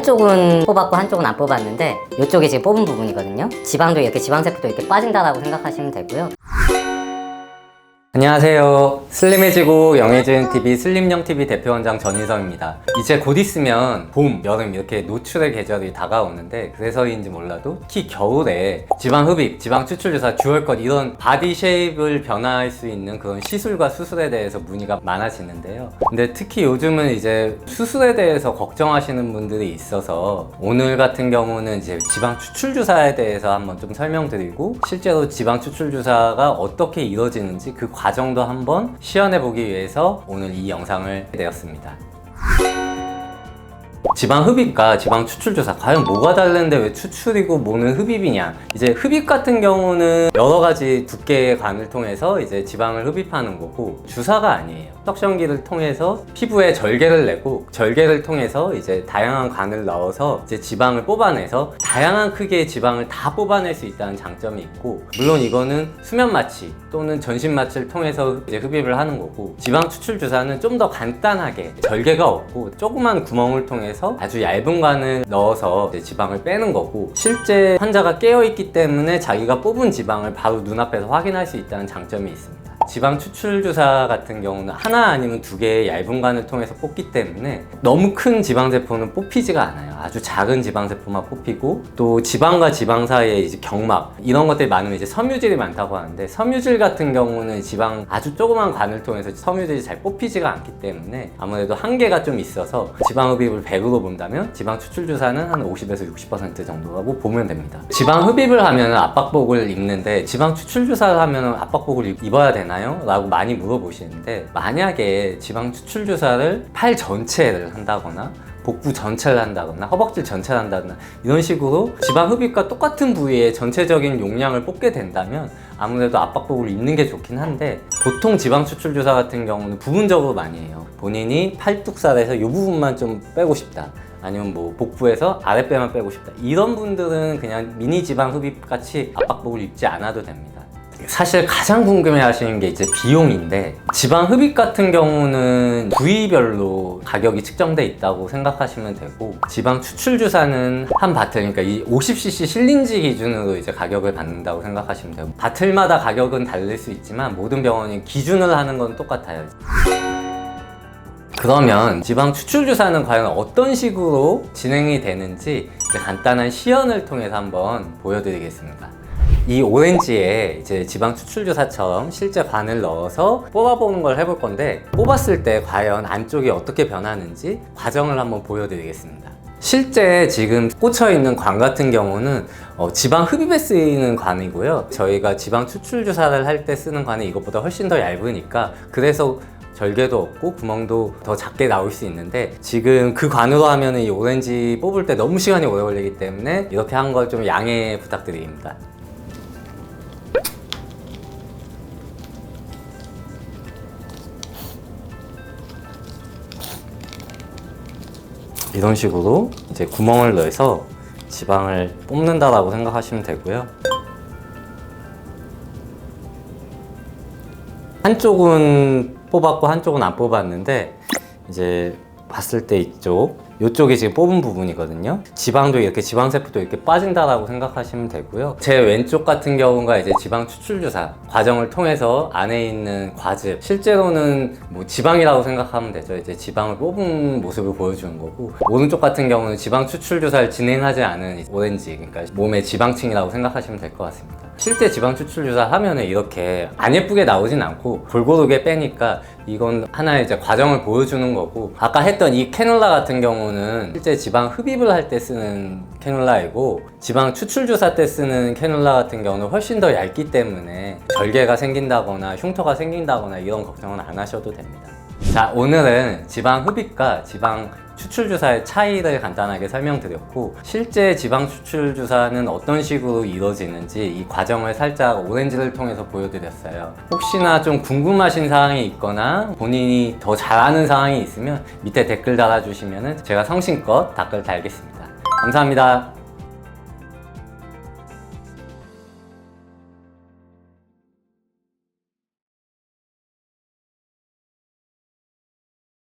한쪽은 뽑았고 한쪽은 안 뽑았는데 이쪽이 지금 뽑은 부분이거든요. 지방도 이렇게 지방세포도 이렇게 빠진다라고 생각하시면 되고요. 안녕하세요. 슬림해지고 영해진 TV 슬림영TV 대표원장 전인성입니다. 이제 곧 있으면 봄, 여름 이렇게 노출의 계절이 다가오는데 그래서인지 몰라도 특히 겨울에 지방 흡입, 지방 추출 주사, 듀얼컷 이런 바디 쉐입을 변화할 수 있는 그런 시술과 수술에 대해서 문의가 많아지는데요. 근데 특히 요즘은 이제 수술에 대해서 걱정하시는 분들이 있어서 오늘 같은 경우는 이제 지방 추출 주사에 대해서 한번 좀 설명드리고 실제로 지방 추출 주사가 어떻게 이루어지는지 그 과정도 한번 시연해보기 위해서 오늘 이 영상을 내었습니다. 지방 흡입과 지방 추출 주사 과연 뭐가 다른데 왜 추출이고 뭐는 흡입이냐? 이제 흡입 같은 경우는 여러 가지 두께의 관을 통해서 이제 지방을 흡입하는 거고 주사가 아니에요. 석션기를 통해서 피부에 절개를 내고 절개를 통해서 이제 다양한 관을 넣어서 이제 지방을 뽑아내서 다양한 크기의 지방을 다 뽑아낼 수 있다는 장점이 있고, 물론 이거는 수면 마취 또는 전신 마취를 통해서 이제 흡입을 하는 거고, 지방 추출 주사는 좀 더 간단하게 절개가 없고 조그만 구멍을 통해서 아주 얇은 관을 넣어서 이제 지방을 빼는 거고, 실제 환자가 깨어있기 때문에 자기가 뽑은 지방을 바로 눈앞에서 확인할 수 있다는 장점이 있습니다. 지방 추출 주사 같은 경우는 하나 아니면 두 개의 얇은 관을 통해서 뽑기 때문에 너무 큰 지방세포는 뽑히지가 않아요. 아주 작은 지방세포만 뽑히고, 또 지방과 지방 사이에 이제 경막 이런 것들이 많으면 이제 섬유질이 많다고 하는데, 섬유질 같은 경우는 지방 아주 조그만 관을 통해서 섬유질이 잘 뽑히지가 않기 때문에 아무래도 한계가 좀 있어서 지방 흡입을 100으로 본다면 지방 추출 주사는 한 50에서 60% 정도라고 보면 됩니다. 지방 흡입을 하면 압박복을 입는데 지방 추출 주사를 하면 압박복을 입어야 되나요? 라고 많이 물어보시는데, 만약에 지방 추출 주사를 팔 전체를 한다거나 복부 전체를 한다거나 허벅지 전체를 한다거나 이런 식으로 지방 흡입과 똑같은 부위의 전체적인 용량을 뽑게 된다면 아무래도 압박복을 입는 게 좋긴 한데, 보통 지방 추출 주사 같은 경우는 부분적으로 많이 해요. 본인이 팔뚝살에서 이 부분만 좀 빼고 싶다, 아니면 뭐 복부에서 아랫배만 빼고 싶다, 이런 분들은 그냥 미니 지방 흡입 같이 압박복을 입지 않아도 됩니다. 사실 가장 궁금해 하시는 게 이제 비용인데, 지방 흡입 같은 경우는 부위별로 가격이 측정돼 있다고 생각하시면 되고, 지방 추출 주사는 한 바틀, 그러니까 이 50cc 실린지 기준으로 이제 가격을 받는다고 생각하시면 되고, 바틀마다 가격은 다를 수 있지만 모든 병원이 기준을 하는 건 똑같아요. 그러면 지방 추출 주사는 과연 어떤 식으로 진행이 되는지 이제 간단한 시연을 통해서 한번 보여드리겠습니다. 이 오렌지에 이제 지방 추출 주사처럼 실제 관을 넣어서 뽑아보는 걸 해볼 건데, 뽑았을 때 과연 안쪽이 어떻게 변하는지 과정을 한번 보여드리겠습니다. 실제 지금 꽂혀 있는 관 같은 경우는 지방 흡입에 쓰이는 관이고요. 저희가 지방 추출 주사를 할 때 쓰는 관이 이것보다 훨씬 더 얇으니까 그래서 절개도 없고 구멍도 더 작게 나올 수 있는데, 지금 그 관으로 하면 이 오렌지 뽑을 때 너무 시간이 오래 걸리기 때문에 이렇게 한 걸 좀 양해 부탁드립니다. 이런 식으로 이제 구멍을 넣어서 지방을 뽑는다라고 생각하시면 되고요. 한쪽은 뽑았고 한쪽은 안 뽑았는데, 이제 봤을 때 이쪽이 지금 뽑은 부분이거든요. 지방도 이렇게 지방세포도 이렇게 빠진다라고 생각하시면 되고요. 제 왼쪽 같은 경우가 이제 지방 추출 주사 과정을 통해서 안에 있는 과즙, 실제로는 뭐 지방이라고 생각하면 되죠. 이제 지방을 뽑은 모습을 보여주는 거고, 오른쪽 같은 경우는 지방 추출 주사를 진행하지 않은 오렌지, 그러니까 몸의 지방층이라고 생각하시면 될 것 같습니다. 실제 지방 추출 주사 하면은 이렇게 안 예쁘게 나오진 않고 골고루게 빼니까 이건 하나의 이제 과정을 보여주는 거고, 아까 했던 이 캐놀라 같은 경우는 실제 지방 흡입을 할 때 쓰는 캐놀라이고, 지방 추출 주사 때 쓰는 캐놀라 같은 경우는 훨씬 더 얇기 때문에 절개가 생긴다거나 흉터가 생긴다거나 이런 걱정은 안 하셔도 됩니다. 자, 오늘은 지방 흡입과 지방 추출 주사의 차이를 간단하게 설명드렸고, 실제 지방 추출 주사는 어떤 식으로 이루어지는지 이 과정을 살짝 오렌지를 통해서 보여드렸어요. 혹시나 좀 궁금하신 사항이 있거나 본인이 더 잘 아는 사항이 있으면 밑에 댓글 달아주시면 제가 성심껏 댓글 달겠습니다. 감사합니다.